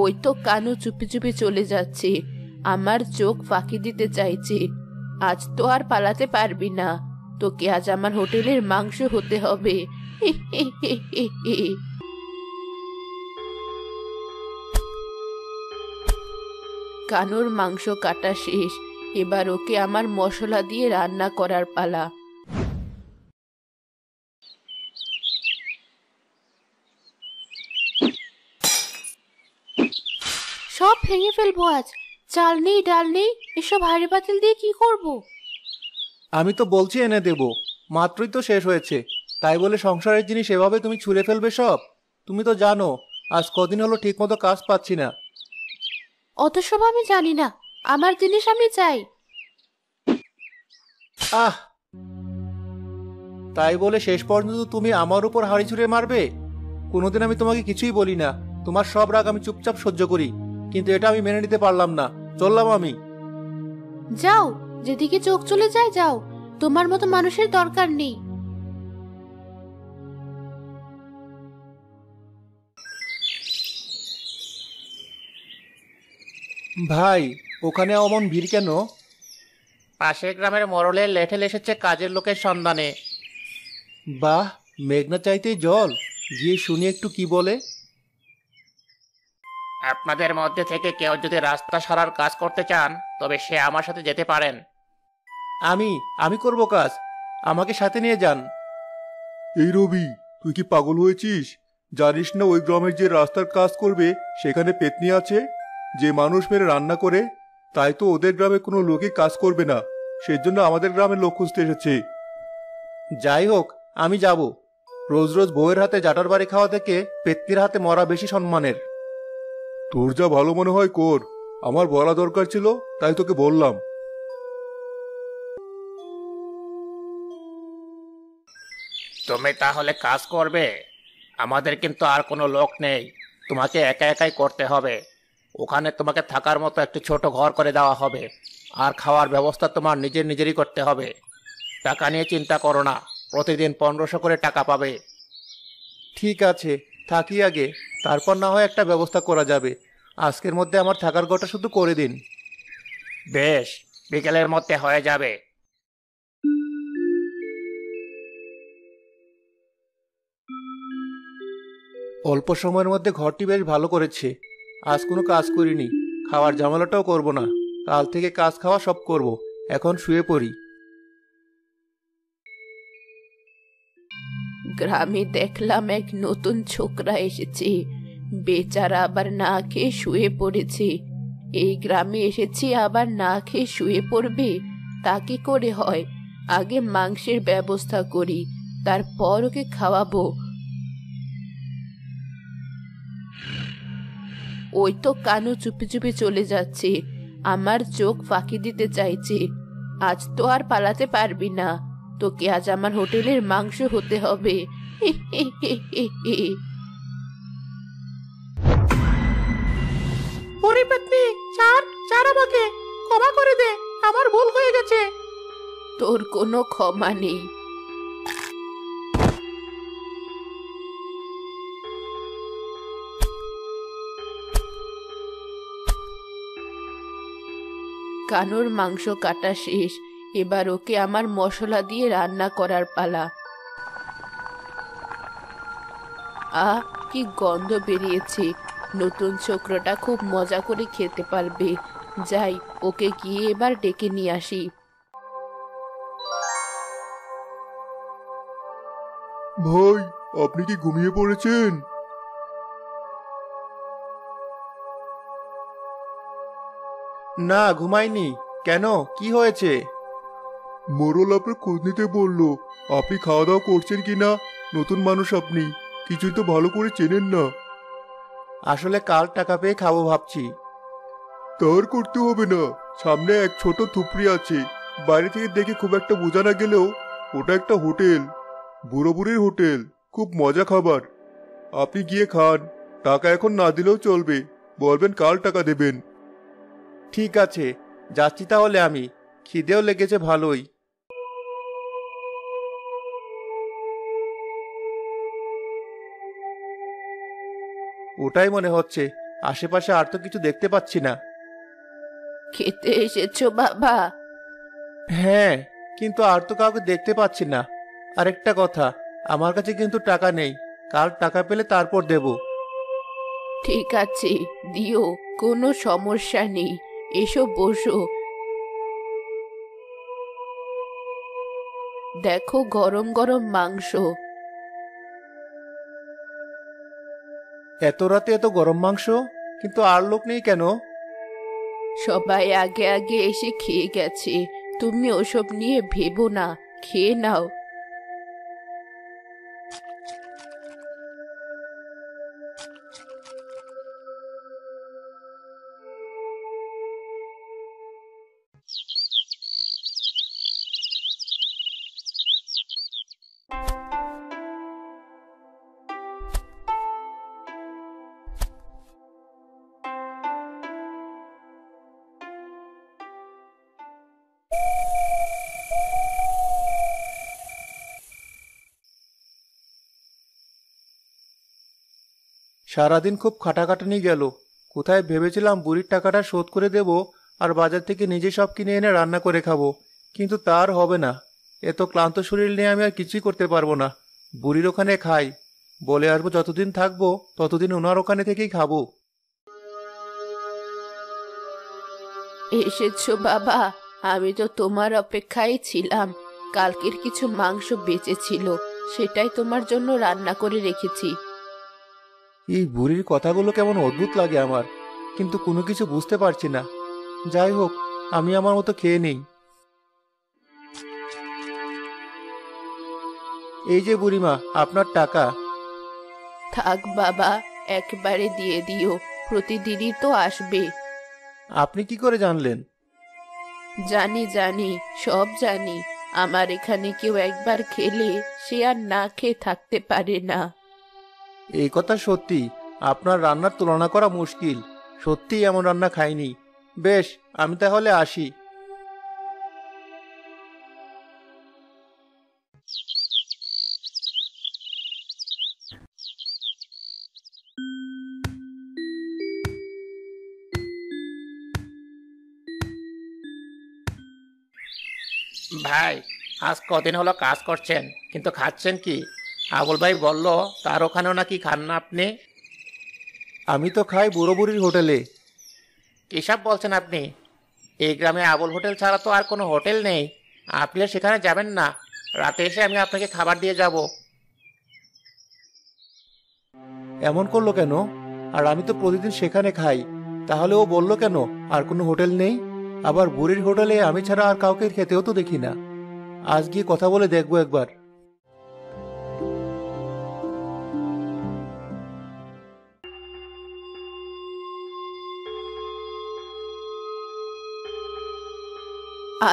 ওই তো কানু চুপি চুপি চলে যাচ্ছে, আমার চোখ ফাঁকি দিতে চাইছে। আজ তো আর পালাতে পারবি না, তোকে আজ আমার হোটেলের মাংস হতে হবে। কানুর মাংস কাটা শেষ, এবার ওকে আমার মশলা দিয়ে রান্না করার পালা। সব ভেঙে ফেলবো আজ, চাল নেই ডাল নেই, এসব হাঁড়ি পাতিল দিয়ে কি করব? আমি তো বলছি এনে দেব, মাত্রই তো শেষ হয়েছে, তাই বলে সংসারের জিনিস এভাবে তুমি ছুঁড়ে ফেলবে সব? তুমি তো জানো আজ কদিন হলো ঠিক মতো কাজ পাচ্ছি না। অত সব আমি জানি না, আমার জিনিস আমি চাই। আহ, তাই বলে শেষ পর্যন্ত তুমি আমার উপর হাঁড়ি ছুঁড়ে মারবে? কোনোদিন আমি তোমাকে কিছুই বলি না, তোমার সব রাগ আমি চুপচাপ সহ্য করি, কিন্তু এটা আমি মেনে নিতে পারলাম না। চললাম আমি। যাও, যেদিকে চোখ চলে যায় যাও, তোমার মতো মানুষের দরকার নেই। ভাই, ওখানে অমন ভিড় কেন? পাশের গ্রামের মোড়লের লেঠেল এসেছে কাজের লোকের সন্ধানে। বাহ, মেঘনা চাইতেই জল, গিয়ে শুনি একটু কি বলে। আপনাদের মধ্যে থেকে কেউ যদি রাস্তা সারার কাজ করতে চান তবে সে আমার সাথে যেতে পারেন। আমি আমি করব কাজ, আমাকে সাথে নিয়ে যান। এই রবি, তুই কি পাগল হয়েছিস? জানিস না ওই গ্রামের যে রাস্তার কাজ করবে সেখানে পেতনি আছে, যে মানুষ মেরে রান্না করে? তাই তো ওদের গ্রামে কোনো লোকই কাজ করবে না, সেজন্য আমাদের গ্রামে লোক খুঁজতে এসেছে। যাই হোক, আমি যাব। রোজ রোজ বউয়ের হাতে জাটার বাড়ি খাওয়া থেকে পেত্নির হাতে মরা বেশি সম্মানের। তোর যা ভালো মনে হয় কর, আমার বলা দরকার ছিল তাই তোকে বললাম। তুমি তাহলে কাজ করবে? আমাদের কিন্তু আর কোনো লোক নেই, তোমাকে একা একাই করতে হবে। ওখানে তোমাকে থাকার মতো একটি ছোট ঘর করে দেওয়া হবে, আর খাওয়ার ব্যবস্থা তোমার নিজেরই করতে হবে। টাকা নিয়ে চিন্তা করো না, প্রতিদিন 1500 করে টাকা পাবে। ঠিক আছে, থাকি আগে, তারপর না হয় একটা ব্যবস্থা করা যাবে। আজকের মধ্যে আমার থাকার ঘরটা শুধু করে দিন। বেশ, বিকেলের মধ্যে হয়ে যাবে। অল্প সময়ের মধ্যে ঘরটি বেশ ভালো করেছে। আজ কোনো কাজ করিনি, খাওয়ার ঝামেলাটাও করব না। কাল থেকে কাজ খাওয়া সব করব। এখন শুয়ে পড়ি। গ্রামে দেখলাম এক নতুন ছোকরা এসেছে, বেচারা আবার না খেয়ে শুয়ে পড়েছে। এই গ্রামে এসেছি আবার না খেয়ে শুয়ে পড়বে? তা কি করে হয়? আগে মাংসের ব্যবস্থা করি, তারপর ওকে খাওয়াবো। ওই তো কানু চুপি চুপি চলে যাচ্ছে, আমার চোখ ফাঁকি দিতে চাইছে। আজ তো আর পালাতে পারবি না, তোকে আজ আমার হোটেলের মাংস হতে হবে। ওরে পেতনি, ছাড় ছাড়, আমাকে ক্ষমা করে দে, আমার ভুল হয়ে গেছে। তোর কোনো ক্ষমা নেই। কানুর মাংস কাটা শেষ, এবার ওকে আমার মশলা দিয়ে রান্না করার পালা। আহ, কি গন্ধ বেরিয়েছে! নতুন ছোকরাটা খুব মজা করে খেতে পারবে। যাই, ওকে গিয়ে এবার ডেকে নিয়ে আসি। ভাই, আপনি কি ঘুমিয়ে পড়েছেন? না, ঘুমাইনি। কেন, কি হয়েছে? মোড়ল আপনার খোঁজ নিতে বললো। আপনি খাওয়া দাওয়া করছেন কিনা? নতুন মানুষ আপনি, কিছুই তো ভালো করে চেনেন না। আসলে কাল টাকা পেয়ে খাবো ভাবছি। তার করতে হবে না, সামনে এক ছোট থুপড়ি আছে, বাইরে থেকে দেখে খুব একটা বোঝা না গেলেও ওটা একটা হোটেল, বুড়ো বুড়ির হোটেল, খুব মজা খাবার। আপনি গিয়ে খান, টাকা এখন না দিলেও চলবে, বলবেন কাল টাকা দেবেন। ঠিক আছে, যাচ্ছি তাহলে আমি। খিদেও লেগেছে ভালোই। ওটাই মনে হচ্ছে। আশেপাশে আর তো কিছু দেখতে পাচ্ছি না। খেতে এসেছো বাবা? হ্যাঁ, কিন্তু আর তো কাউকে দেখতে পাচ্ছি না। আরেকটা কথা, আমার কাছে কিন্তু টাকা নেই। কাল টাকা পেলে তারপর দেব। ঠিক আছে, দিও, কোনো সমস্যা নেই। এসো বসো। দেখো গরম গরম মাংস। এত রাতে এত গরম মাংস? কিন্তু আর লোক নেই কেন? সবাই আগে আগে এসে খেয়ে গেছে, তুমি ওসব নিয়ে ভেবো না, খেয়ে নাও। সারাদিন খুব খাটাখাটনি গেল। কোথায় ভেবেছিলাম বুড়ির টাকাটা শোধ করে দেব আর বাজার থেকে নিজে সব কিনে এনে রান্না করে খাবো, কিন্তু তার হবে না। এত ক্লান্ত শরীর নিয়ে আমি আর কিছুই করতে পারবো না। বুড়ির ওখানে খাই বলে আসবো, যতদিন থাকবো ততদিন ওনার ওখানে থেকেই খাবো। এসেছো বাবা, আমি তো তোমার অপেক্ষায় ছিলাম। কালকের কিছু মাংস বেঁচে ছিল, সেটাই তোমার জন্য রান্না করে রেখেছি। এই বুড়ির কথাগুলো কেমন অদ্ভুত লাগে আমার, কিন্তু কোনো কিছু বুঝতে পারছি না। যাই হোক, আমি আমার মতো খেয়ে নেই। এই যে বুড়িমা, আপনার টাকা। থাক বাবা, একবারে দিয়ে দিও, প্রতিদিনই তো আসবে। আপনি কি করে জানলেন? জানি জানি, সব জানি। আমার এখানে কেউ একবার খেলে সে আর না খেয়ে থাকতে পারে না। এই কথা সত্যি, আপনার রান্নার তুলনা করা মুশকিল। সত্যিই এমন রান্না খাইনি। বেশ, আমি তাহলে আসি। ভাই, আজ কদিন হলো কাজ করছেন, কিন্তু খাচ্ছেন কি? আবুল ভাই বলল তার ওখানেও নাকি খান না আপনি। আমি তো খাই বুড়ো বুড়ির হোটেলে। কিসব বলছেন আপনি? এই গ্রামে আবুল হোটেল ছাড়া তো আর কোনো হোটেল নেই। আপনি আর সেখানে যাবেন না? রাতে এসে আমি আপনাকে খাবার দিয়ে যাব। এমন করলো কেন? আর আমি তো প্রতিদিন সেখানে খাই। তাহলে ও বলল কেন আর কোনো হোটেল নেই? আবার বুড়ির হোটেলে আমি ছাড়া আর কাউকে খেতেও তো দেখি না। আজ গিয়ে কথা বলে দেখবো একবার।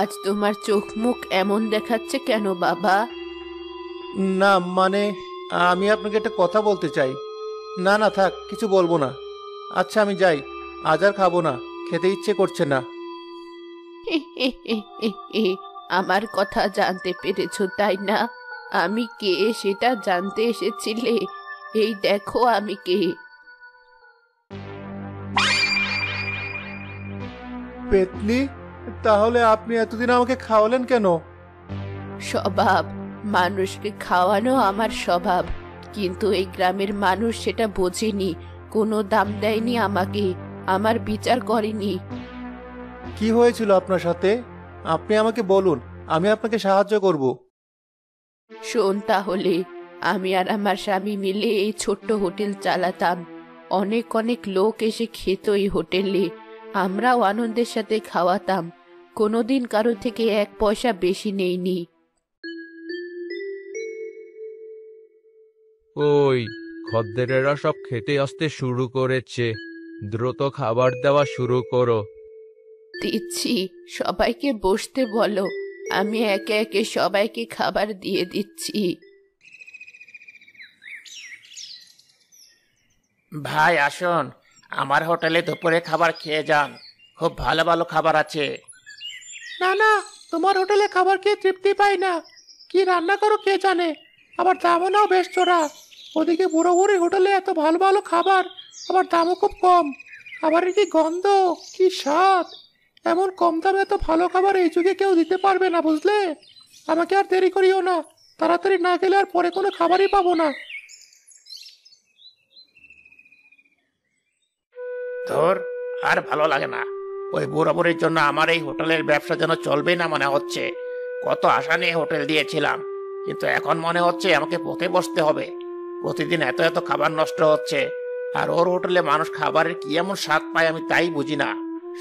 আজ তোমার চোখ মুখ এমন দেখাচ্ছে কেন বাবা? না মানে, আমি আপনাকে একটা কথা বলতে চাই। না না, থাক, কিছু বলবো না। আচ্ছা, আমি যাই। আজ আর খাবো না, খেতে ইচ্ছে করছে না। আমার কথা জানতে পেরেছো তাই না? আমি কে সেটা জানতে এসেছিলে? এই দেখো আমি কে। পেতনি, তাহলে আপনি এতদিন আমাকে খাওয়ালেন কেন? স্বভাব, মানুষকে খাওয়ানো আমার স্বভাব। কিন্তু এই গ্রামের মানুষ সেটা বোঝেনি, কোনো দাম দেয়নি আমাকে, আমার বিচার করেনি। কি হয়েছিল আপনার সাথে? আপনি আমাকে বলুন, আমি আপনাকে সাহায্য করব। শোন তাহলে, আমি আর আমার স্বামী মিলে এই ছোট্ট হোটেল চালাতাম। অনেক অনেক লোক এসে খেত এই হোটেলে, আমরাও আনন্দের সাথে খাওয়াতাম। কোনোদিন কারো থেকে 1 পয়সা বেশি নেইনি। ওই খদ্দেরেরা সব খেতে আসতে শুরু করেছে, দ্রুত খাবার দেওয়া শুরু করো। দিচ্ছি, সবাইকে বসতে বলো, আমি একে একে সবাইকে খাবার দিয়ে দিচ্ছি। ভাই আসুন, আমার হোটেলে দুপুরে খাবার খেয়ে যান। খুব ভালো ভালো খাবার আছে। না না, তোমার হোটেলে খাবার খেয়ে তৃপ্তি পাই না। কি রান্না করো কে জানে, আবার দামও নাও বেশ চড়া। ওদিকে বুড়ো বুড়ি হোটেলে এত ভালো ভালো খাবার, আবার দামও খুব কম। খাবারের কি গন্ধ, কি স্বাদ! এমন কম দামে এত ভালো খাবার এই যুগে কেউ দিতে পারবে না, বুঝলে? আমাকে আর দেরি করিও না, তাড়াতাড়ি না গেলে আর পরে কোনো খাবারই পাবো না। ধর, আর ভালো লাগে না। ওই বুড়োবুড়ির জন্য আমার এই হোটেলের ব্যবসা যেন চলবেই না মনে হচ্ছে। কত আশা নিয়ে হোটেল দিয়েছিলাম, কিন্তু এখন মনে হচ্ছে আমাকে পথে বসতে হবে। প্রতিদিন এত এত খাবার নষ্ট হচ্ছে, আর ওর হোটেলে মানুষ খাবারের কি এমন স্বাদ পায় আমি তাই বুঝি না।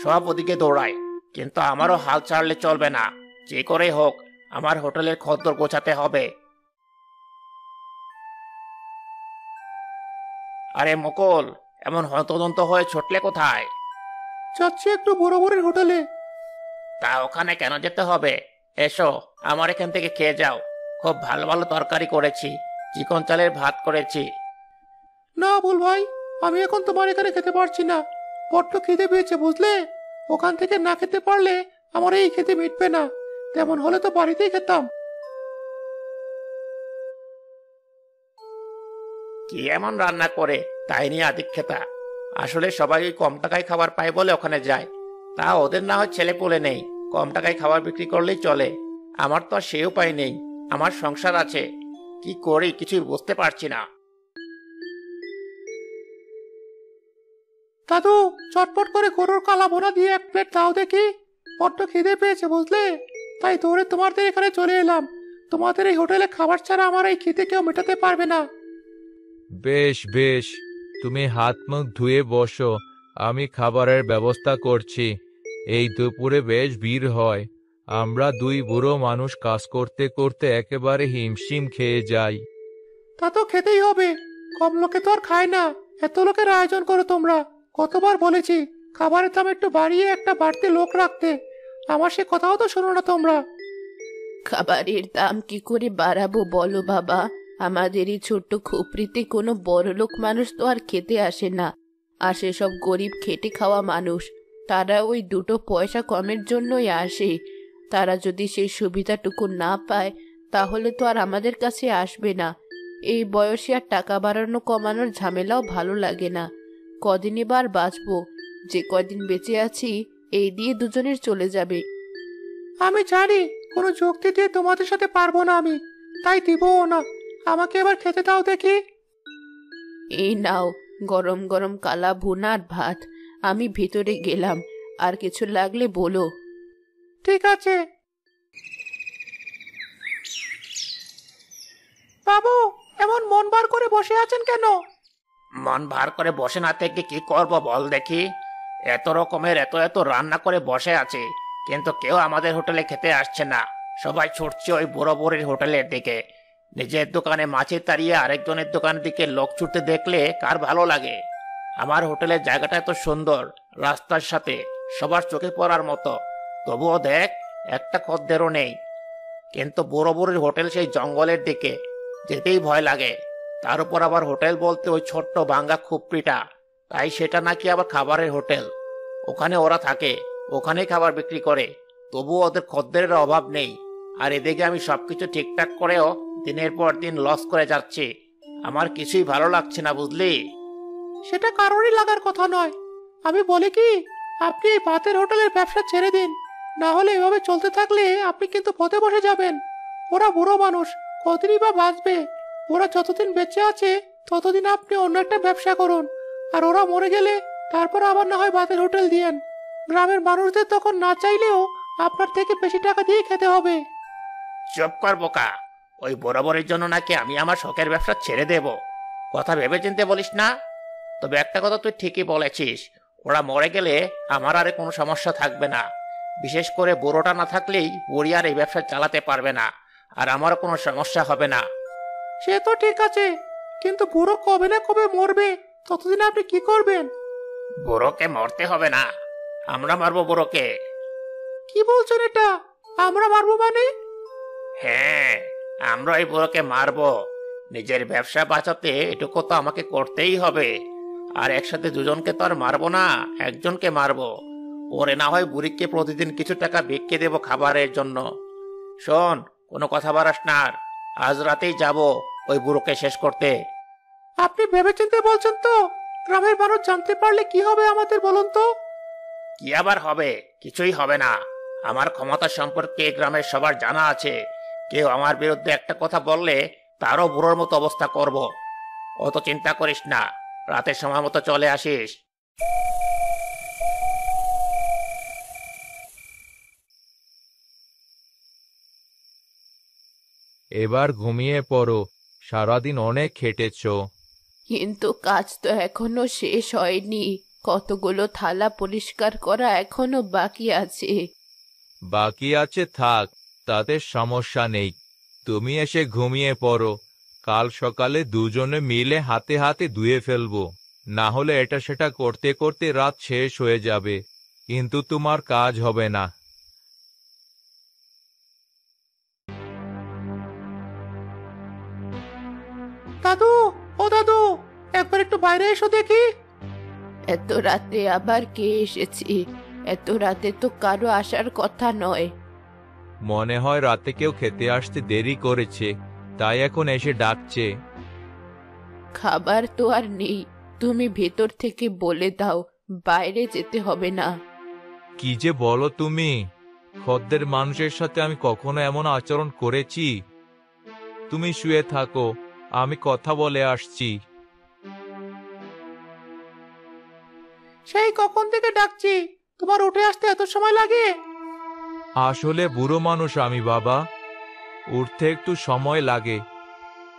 সব ওদিকে দৌড়ায়, কিন্তু আমারও হাল ছাড়লে চলবে না। যে করেই হোক আমার হোটেলের খদ্দর গোছাতে হবে। আরে মুকুল, এমন হন্তদন্ত হয়ে ছুটলে কোথায়? যাচ্ছি একটু বড় বড়ের হোটেলে। তা ওখানে কেন যেতে হবে? এসো, আমার এখান থেকে খেয়ে যাও। খুব ভালো ভালো তরকারি করেছি, চিকন চালের ভাত করেছি। না বল ভাই, আমি এখন তোমার এখানে খেতে পারছি না। বড্ড খিদে পেয়েছে, বুঝলে? ওখান থেকে না খেতে পারলে আমার এই খেতে মিটবে না। তেমন হলে তো বাড়িতেই খেতাম। কি এমন রান্না করে তাই নিয়ে আদিক্ষেতা? আসলে সবাই ওই কম টাকায় খাবার পায় বলে ওখানে যায়। তা ওদের না হয় ছেলে পুলে নেই, কম টাকায় খাবার বিক্রি করলেই চলে। আমার তো আর সে উপায় নেই, আমার সংসার আছে। কি করি কিছুই বুঝতে পারছি না। দাদু, চটপট করে গরুর কালা ভুনা দিয়ে এক প্লেট দাও দেখি। বড্ড খিদে পেয়েছে, বুঝলে? তাই দৌড়ে তোমাদের এখানে চলে এলাম। তোমাদের এই হোটেলে খাবার ছাড়া আমার এই খিদে কেউ মেটাতে পারবে না। বেশ বেশ, তুমি হাত মুখ ধুয়ে বসো, আমি খাবারের ব্যবস্থা করছি। এই দুপুরে বেশ ভিড় হয়। আমরা দুই বুড়ো মানুষ কাজ করতে করতে একেবারে হিমশিম খেয়ে যাই। তা তো খেতেই হবে, কম লোকে তো আর খায় না। এত লোকের আয়োজন করো তোমরা। কতবার বলেছি খাবারের দাম একটু বাড়িয়ে একটা বাড়তি লোক রাখতে, আমার সে কথাও তো শোনো না তোমরা। খাবারের দাম কি করে বাড়াবো বলো বাবা? আমাদের এই ছোট্ট খুপড়িতে কোনো বড়লোক মানুষ তো আর খেতে আসে না। আসে সব গরিব খেটে খাওয়া মানুষ। তারা ওই দুটো পয়সা কমের জন্যই আসে। তারা যদি সেই সুবিধাটুকু না পায় তাহলে তো আর আমাদের কাছে আসবে না। এই বয়সে আর টাকা বাড়ানো কমানোর ঝামেলাও ভালো লাগে না। কদিনই বার বাঁচবো, যে কদিন বেঁচে আছি এই দিয়ে দুজনের চলে যাবে। আমি জানি কোনো যুক্তি দিয়ে তোমাদের সাথে পারবো না আমি, তাই দিবও না। আমাকে এবার খেতে দাও দেখি। এই নাও গরম গরম কালা ভুনা আর ভাত। আমি ভিতরে গেলাম, আর কিছু লাগলে বলো। ঠিক আছে। বাবু, এমন মন বার করে বসে আছেন কেন? মন ভার করে বসে না থেকে কি করব বল দেখি? এত রকমের এত এত রান্না করে বসে আছে, কিন্তু কেউ আমাদের হোটেলে খেতে আসছে না। সবাই ছুটছে ওই বুড়ো বুড়ির হোটেলের দিকে। নিজের দোকানে মাছি তাড়িয়ে আরেকজনের দোকানের দিকে লোক ছুটতে দেখলে কার ভালো লাগে? আমার হোটেলের জায়গাটা এত সুন্দর, রাস্তার সাথে, সবার চোখে পড়ার মতো। তবুও দেখ, একটা খদ্দেরও নেই। কিন্তু বুড়ো বুড়ির হোটেল সেই জঙ্গলের দিকে, যেতেই ভয় লাগে। তার উপর আবার হোটেল বলতে ওই ছোট্ট ভাঙ্গা খুপড়িটা, তাই সেটা নাকি আবার খাবারের হোটেল। ওখানে ওরা থাকে, ওখানেই খাবার বিক্রি করে, তবুও ওদের খদ্দেরের অভাব নেই। আর এদিকে আমি সবকিছু ঠিকঠাক করেও দিনের পর দিন লস করে যাচ্ছি। আমার কিছুই ভালো লাগছে না, বুঝলি? সেটা কারোরই লাগার কথা নয়। আমি বলি কি, আপনি এই ভাতের হোটেলের ব্যবসা ছেড়ে দিন। না হলে এভাবে চলতে থাকলে আপনি কিন্তু পথে বসে যাবেন। ওরা বুড়ো মানুষ, কতদিনই বা বাঁচবে? ওরা যতদিন বেঁচে আছে ততদিন আপনি অন্য একটা ব্যবসা করুন। আর ওরা মরে গেলে তারপর আবার না হয় ভাতের হোটেল দিয়েন। গ্রামের মানুষদের তখন না চাইলেও আপনার থেকে বেশি টাকা দিয়ে খেতে হবে। চুপ কর বোকা। ওই বরাবরের জন্য নাকি আমি আমার শখের ব্যবসা ছেড়ে দেব? কথা ভেবে চিনতে বলিস না। তবে একটা কথা তুই ঠিকই বলেছিস, ওরা মরে গেলে আমার আর কোনো সমস্যা থাকবে না। বিশেষ করে বুড়োটা না থাকলেই বুড়ি আর এই ব্যবসা চালাতে পারবে না, আর আমারও কোনো সমস্যা হবে না। সে তো ঠিক আছে, কিন্তু বুড়ো কবে না কবে মরবে, ততদিন আপনি কি করবেন? বুড়োকে মরতে হবে না, আমরা মারবো বুড়োকে। কি বলছেন এটা? আমরা মারবো মানে? হ্যাঁ, আমরা এই বুড়োকে মারবো। নিজের ব্যবসা বাঁচাতে এটুকু তো আমাকে করতেই হবে। আর একসাথে দুজনকে তো আর মারবো না, একজনকে মারবো। ওরে না হয় বুড়িকে প্রতিদিন কিছু টাকা ভিক্ষে দেবো খাবারের জন্য। শোন, কোনো কথা বাড়াস না আর। আজ রাতেই যাব ওই বুড়োকে শেষ করতে। আপনি ভেবেচিন্তে বলছেন তো? গ্রামের মানুষ জানতে পারলে কি হবে আমাদের বলুন তো? কি আবার হবে? কিছুই হবে না। আমার ক্ষমতা সম্পর্কে এই গ্রামের সবার জানা আছে। কেউ আমার বিরুদ্ধে একটা কথা বললে তারও বুড়োর মতো অবস্থা করব। অত চিন্তা করিস না, রাতের সময় মতো চলে আসিস। এবার ঘুমিয়ে পড়ো, সারাদিন অনেক খেটেছো। কিন্তু কাজ তো এখনো শেষ হয়নি, কতগুলো থালা পরিষ্কার করা এখনো বাকি আছে। বাকি আছে থাক, তাতে সমস্যা নেই। তুমি এসে ঘুমিয়ে পড়ো, কাল সকালে দুজনে মিলে হাতে হাতে ধুয়ে ফেলবো। না হলে এটা সেটা করতে করতে রাত শেষ হয়ে যাবে, কিন্তু তোমার কাজ হবে না। দাদু, ও দাদু, একবার একটু বাইরে এসো দেখি। এত রাতে আবার কে এসেছে? এত রাতে তো কারো আসার কথা নয়। মনে হয় রাতে কেউ খেতে আসতে দেরি করেছে, তাই এখন এসে ডাকছে। খাবার তো আর নেই, তুমি ভেতর থেকে বলে দাও বাইরে যেতে হবে না। কি যে বলো তুমি! খদ্দের মানুষের সাথে আমি কখনো এমন আচরণ করেছি? তুমি শুয়ে থাকো, আমি কথা বলে আসছি। সেই কখন থেকে ডাকছি, তোমার উঠে আসতে এত সময় লাগে? আসলে বুড়ো মানুষ আমি বাবা, উঠতে একটু সময় লাগে।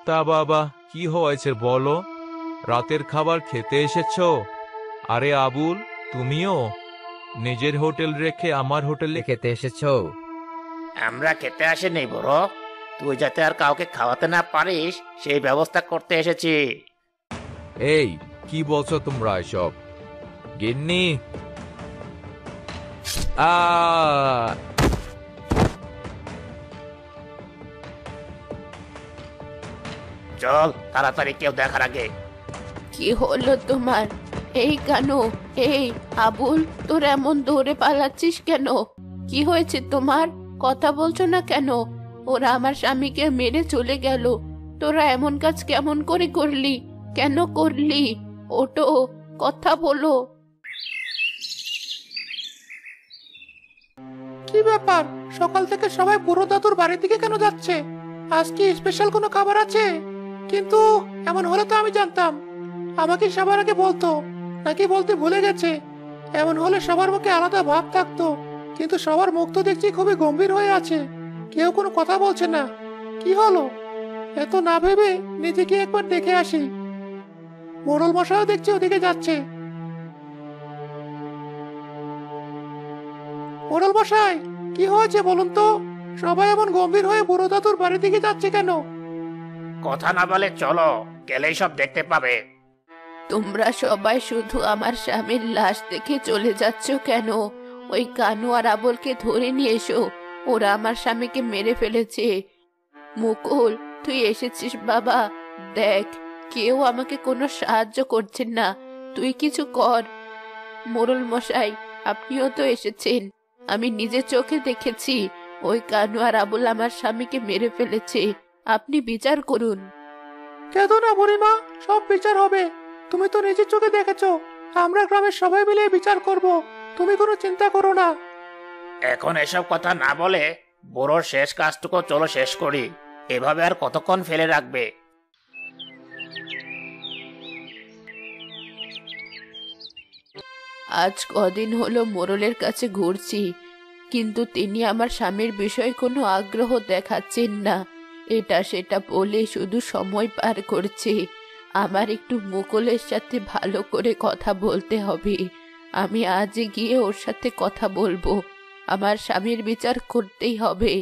তা বাবা, কি হয়েছে বলো? রাতের খাবার খেতে এসেছো? আরে আবুল, তুমিও নিজের হোটেল রেখে আমার হোটেলে খেতে এসেছো? আমরা খেতে আসিনি বুড়ো, তুই যাতে আর কাউকে খাওয়াতে না পারিস সেই ব্যবস্থা করতে এসেছি। এই, কি বলছো তোমরা এসব? গিন্নি! আ চল তাড়াতাড়ি, কেউ দেখার আগে। কি হলো তোমার? এই কেন? এই আবুল, তোর এমন দৌড়ে পালাচ্ছিস কেন? কি হয়েছে তোমার? কথা বলছো না কেন? ওরা আমার স্বামীকে মেরে চলে গেল, তোরা এমন কাজ কেমন করে করলি? কেন করলি? ওটো, কথা বলো। কি ব্যাপার, সকাল থেকে সবাই বুড়ো দাদুর বাড়ির দিকে কেন যাচ্ছে? আজ কি স্পেশাল কোনো খাবার আছে? কিন্তু এমন হলে তো আমি জানতাম। আমাকে সবার আগে বলতো, নাকি বলতে ভুলে গেছে? এমন হলে সবার মুখে আলাদা ভাব থাকতো, কিন্তু সবার মুখ তো দেখছি খুবই গম্ভীর হয়ে আছে, কেউ কোনো কথা বলছে না। কি হলো? এত না ভেবে নিজেকে একবার দেখে আসি। মোড়ল মশাইও দেখছি ওদিকে যাচ্ছে। মোড়ল মশাই, কি হয়েছে বলুন তো? সবাই এমন গম্ভীর হয়ে বুড়ো দাদুর বাড়ির দিকে যাচ্ছে কেন? কথা না বলে চলো, গেলেই সব দেখতে পাবে। তোমরা সবাই শুধু আমার স্বামীর লাশ দেখে চলে যাচ্ছ কেন? ওই কানু আর আবলকে ধরে নিয়ে এসো, ওরা আমার স্বামীকে মেরে ফেলেছে। মুকুল, তুই এসেছিস বাবা? দেখ, কেউ আমাকে কোনো সাহায্য করছেন না, তুই কিছু কর। মোড়ল মশাই, আপনিও তো এসেছেন, আমি নিজের চোখে দেখেছি ওই কানু আর আবুল আমার স্বামীকে মেরে ফেলেছে, আপনি বিচার করুন। কেঁদো না বুড়িমা, সব বিচার হবে। তুমি তো নিজের চোখে দেখেছো, আমরা গ্রামের সবাই মিলে বিচার করব, তুমি কোনো চিন্তা করো না। এখন এসব কথা না বলে বুড়োর শেষ কাজটুকু চলো শেষ করি। এভাবে আর কতক্ষণ ফেলে রাখবে? আজ কদিন হলো মোড়লের কাছে ঘুরছি, কিন্তু তিনি আমার স্বামীর বিষয়ে কোনো আগ্রহ দেখাচ্ছেন না। এটা সেটা বলে শুধু সময় পার করছে। আমার একটু মুকুলের সাথে ভালো করে কথা বলতে হবে। আমি আজ গিয়ে ওর সাথে কথা বলবো, আমার স্বামীর বিচার করতেই হবে।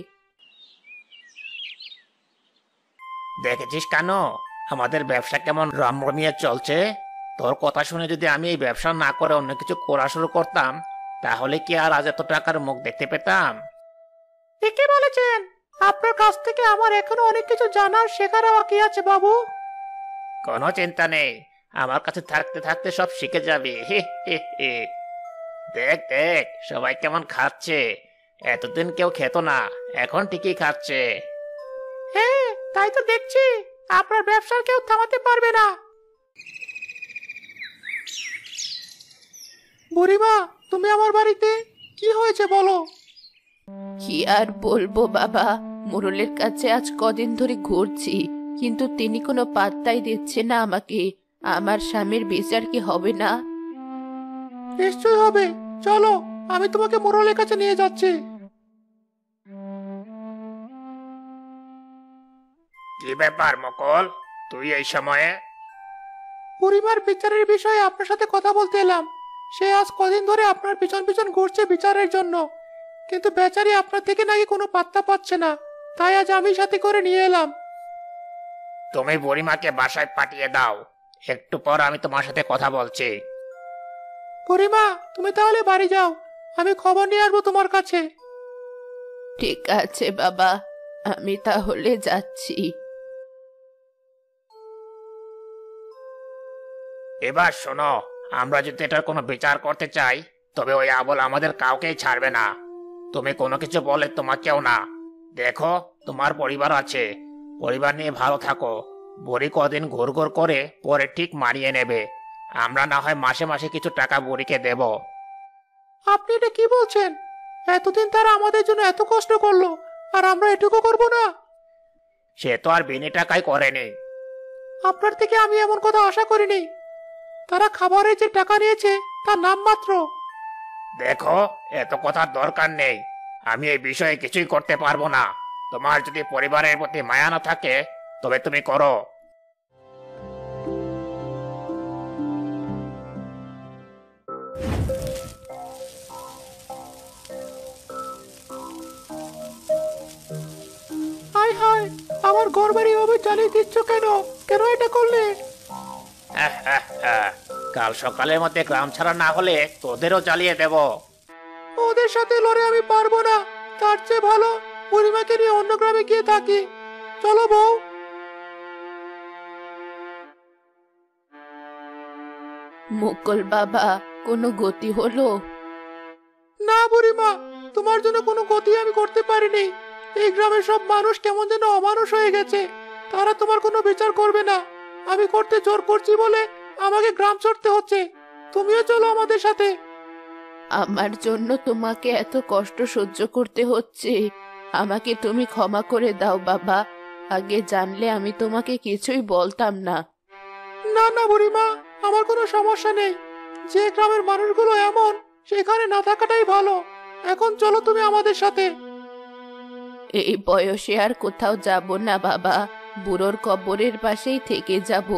দেখেছিস কেন আমাদের ব্যবসা কেমন রমরমিয়ে চলছে? তোর কথা শুনে যদি আমি এই ব্যবসা না করে অন্য কিছু করা শুরু করতাম, তাহলে কি আর আজ এত টাকার মুখ দেখতে পেতাম? ঠিকই বলেছেন, আপনার কাছ থেকে আমার এখনো অনেক কিছু জানার শেখার বাকি আছে বাবু। কোনো চিন্তা নেই, আমার কাছে থাকতে থাকতে সব শিখে যাবে। হে হে হে। দেখ দেখ সবাই কেমন খাচ্ছে, এতদিন কেউ খেত না, এখন ঠিকই খাচ্ছে। হ্যাঁ, তাই তো দেখছি, আপনার ব্যবসার কেউ থামাতে পারবে না। বুড়িমা, তুমি আমার বাড়িতে? কি হয়েছে বলো। কি আর বলবো বাবা, মোড়লের কাছে আজ কদিন ধরে ঘুরছি, কিন্তু তিনি কোনো পাত্তাই দিচ্ছে না আমাকে। আমার স্বামীর বিচার কি হবে না? নিশ্চয়ই হবে, চলো আমি তোমাকে মোড়লের কাছে নিয়ে যাচ্ছি। কি ব্যাপার মকল, তুই এই সময়ে? বুড়িমার বিচারের বিষয়ে আপনার সাথে কথা বলতে এলাম। সে আজ কদিন ধরে আপনার পিছন পিছন ঘুরছে বিচারের জন্য, কিন্তু বেচারি আপনার থেকে নাকি কোনো পাত্তা পাচ্ছে না, তাই আজ আমি সাথে করে নিয়ে এলাম। তুমি বুড়িমাকে বাসায় পাঠিয়ে দাও, একটু পর আমি তোমার সাথে কথা বলছি। বুড়িমা, তুমি তাহলে বাড়ি যাও, আমি খবর নিয়ে আসবো তোমার কাছে। ঠিক আছে বাবা, আমি তাহলে যাচ্ছি। এবার শোনো, আমরা যদি এটার কোনো বিচার করতে চাই, তবে ওই আবল আমাদের কাউকেই ছাড়বে না। তুমি কোনো কিছু বলে তোমাকেও না। দেখো, তোমার পরিবার আছে, পরিবার নিয়ে ভালো থাকো। বুড়ি কদিন ঘুর ঘুর করে পরে ঠিক মানিয়ে নেবে। আমরা না হয় মাসে মাসে কিছু টাকা বুড়িকে দেব। আপনি এটা কি বলছেন? এতদিন তারা আমাদের জন্য এত কষ্ট করলো, আর আমরা এটুকু করবো না? সে তো আর বিনি টাকায় করেনি। আপনার থেকে আমি এমন কথা আশা করিনি। তারা খাবারের যে টাকা নিয়েছে তার নাম মাত্র। দেখো, এত কথার দরকার নেই। আমি এই বিষয়ে কিছুই করতে পারবো না। তোমার যদি পরিবারের প্রতি মায়া না থাকে, তবে তুমি করো। হায় হায়, আমার ঘর বাড়ি এভাবে জ্বালিয়ে দিচ্ছ কেন? কেন এটা করলে? কাল সকালের মধ্যে গ্রাম ছাড়া না হলে তোদেরও জ্বালিয়ে দেব। ওদের সাথে লড়ে আমি পারবো না। তার চেয়ে ভালো বুড়িমাকে নিয়ে অন্য গ্রামে গিয়ে থাকি। চলো বউ। মুকুল বাবা, কোনো গতি হলো? না বুড়িমা, তোমার জন্য কোনো গতি আমি করতে পারিনি। এই গ্রামের সব মানুষ কেমন যেন অমানুষ হয়ে গেছে। তারা তোমার কোনো বিচার করবে না। আমি করতে জোর করছি বলে আমাকে গ্রাম ছাড়তে হচ্ছে। তুমিও চলো আমাদের সাথে। আমার জন্য তোমাকে এত কষ্ট সহ্য করতে হচ্ছে, আমাকে তুমি ক্ষমা করে দাও বাবা। আগে জানলে আমি তোমাকে কিছুই বলতাম না। না না বুড়িমা, আমার কোনো সমস্যা নেই। যে গ্রামের মানুষগুলো এমন, সেখানে না থাকাটাই ভালো। এখন চলো তুমি আমাদের সাথে। এই বয়সে আর কোথাও যাব না বাবা, বুড়োর কবরের পাশেই থেকে যাব।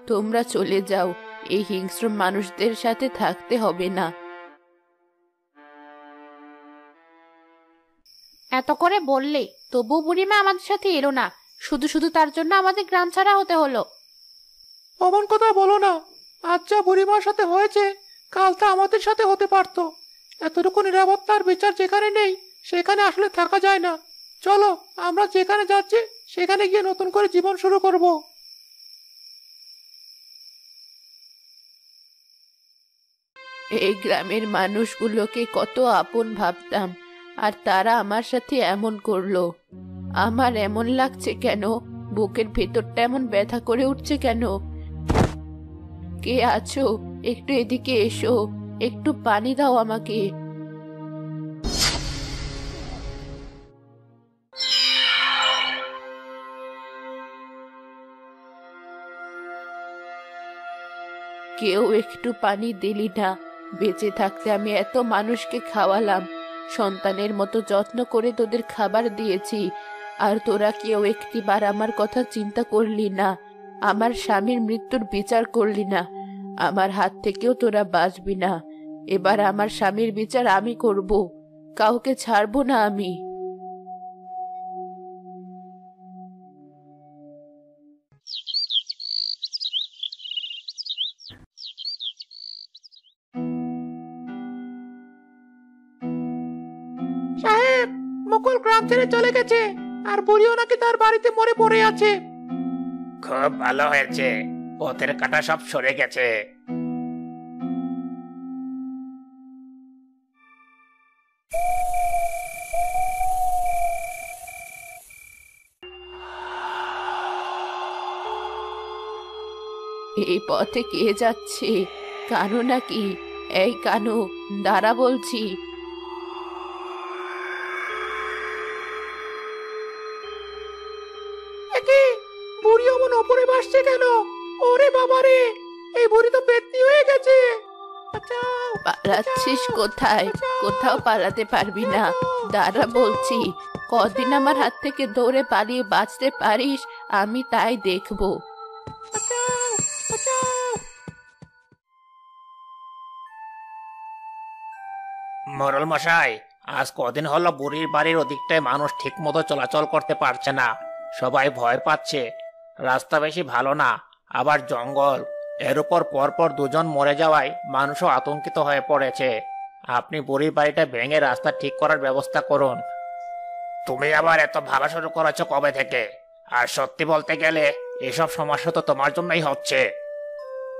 তোমরা চলে যাও, এই হিংস্র মানুষদের সাথে থাকতে হবে না। এত করে বললে তবু বুড়িমা আমাদের সাথে এলো না, শুধু শুধু তার জন্য আমাদের গ্রাম ছাড়া হতে হলো। অমন কথা বলো না। আচ্ছা, বুড়িমার সাথে হয়েছে, কাল তা আমাদের সাথে হতে পারতো। এতটুকু নিরাপত্তার বিচার যেখানে নেই, সেখানে আসলে থাকা যায় না। চলো, আমরা যেখানে যাচ্ছি সেখানে গিয়ে নতুন করে জীবন শুরু করব। এই গ্রামের মানুষগুলোকে কত আপন ভাবতাম, আর তারা আমার সাথে এমন করলো। আমার এমন লাগছে কেন? বুকের ভেতরটা এমন ব্যথা করে উঠছে কেন? কে আছো? একটু এদিকে এসো, একটু পানি দাও আমাকে। কেউ একটু পানি দিলি না? বেঁচে থাকতে আমি এত মানুষকে খাওয়ালাম, সন্তানের মতো যত্ন করে তোদের খাবার দিয়েছি, আর তোরা কেউ একটিবার আমার কথা চিন্তা করলি না। আমার স্বামীর মৃত্যুর বিচার করলি না। আমার হাত থেকেও তোরা বাঁচবি না। এবার আমার স্বামীর বিচার আমি করব, কাউকে ছাড়বো না আমি। সাহেব, মুকুল গ্রাম ছেড়ে চলে গেছে, আর বুড়িও নাকি তার বাড়িতে মরে পড়ে আছে। খুব ভালো হয়েছে, পথের কাঁটা সব সরে গেছে। এই পথে কে যাচ্ছে? কারো নাকি? এই কানু, দাঁড়া বলছি। বুড়ি অমন ওপরে ভাসছে কেন? ওরে বাবারে, এই বুড়ি তো পেতনি হয়ে গেছে। পালাচ্ছিস কোথায়? কোথাও পালাতে পারবি না, দাঁড়া বলছি। কদিন আমার হাত থেকে দৌড়ে পালিয়ে বাঁচতে পারিস, আমি তাই দেখবো। মোড়ল মশাই, আজ কদিন হলো বুড়ির বাড়ির ওদিকটায় মানুষ ঠিক মতো চলাচল করতে পারছে না। সবাই ভয় পাচ্ছে। রাস্তা বেশি ভালো না, আবার জঙ্গল। এর উপর পরপর দুজন মরে যাওয়ায় মানুষও আতঙ্কিত হয়ে পড়েছে। আপনি বুড়ির বাড়িটা ভেঙে রাস্তা ঠিক করার ব্যবস্থা করুন। তুমি আবার এত ভাবা শুরু করেছো কবে থেকে? আর সত্যি বলতে গেলে এসব সমস্যা তো তোমার জন্যই হচ্ছে।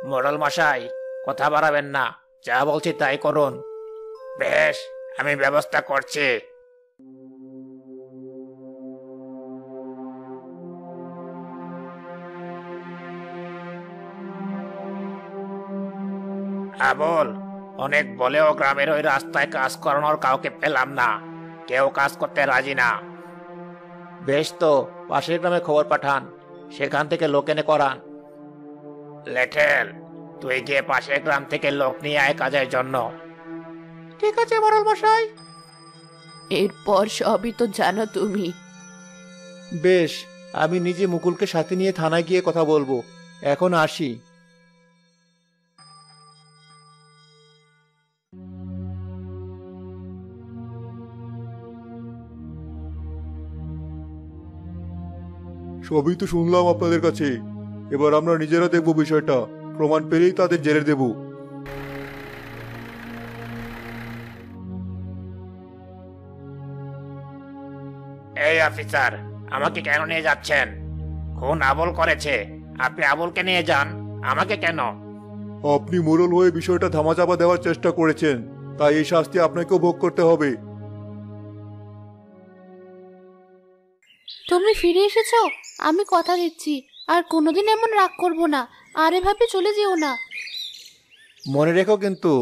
মোড়ল মশাই, কথা বাড়াবেন না, যা বলছি তাই করুন। বেশ, আমি ব্যবস্থা করছি। আবুল, অনেক বলেও গ্রামের ওই রাস্তায় কাজ করানোর কাউকে পেলাম না। কেউ কাজ করতে রাজি না। বেশ, তো পাশের গ্রামে খবর পাঠান, সেখান থেকে লোক এনে করান। লেঠেল, তুই গিয়ে পাশের গ্রাম থেকে লোক নিয়ে আয় কাজের জন্য। ঠিক আছে মোড়ল মশাই। এরপর সবই তো জানো তুমি। বেশ, আমি নিজে মুকুলকে সাথে নিয়ে থানায় গিয়ে কথা বলবো। এখন আসি। সবই তো শুনলাম আপনাদের কাছে। এবার আমরা নিজেরা দেখবো বিষয়টা। প্রমাণ পেলেই তাদের জেলে দেব। এই অফিসার, আমাকে কেন নিয়ে যাচ্ছেন? খুন আবুল করেছে, আপনি আবুলকে নিয়ে যান, আমাকে কেন? আপনি মোড়ল হয়ে বিষয়টা ধামাচাপা দেওয়ার চেষ্টা করেছেন, তাই এই শাস্তি আপনাকেও ভোগ করতে হবে। তুমি ফিরে এসেছো, আমি কথা দিচ্ছি আর কোনোদিন এমন রাগ করব না। আর এভাবে চলে যেও না। মনে রেখো কিন্তু।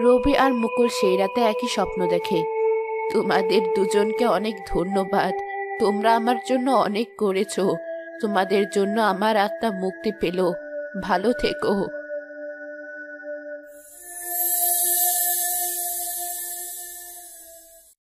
রবি আর মুকুল সেই রাতে একই স্বপ্ন দেখে। তোমাদের দুজনকে অনেক ধন্যবাদ, তোমরা আমার জন্য অনেক করেছো। তোমাদের জন্য আমার আত্মা মুক্তি পেল। ভালো থেকো।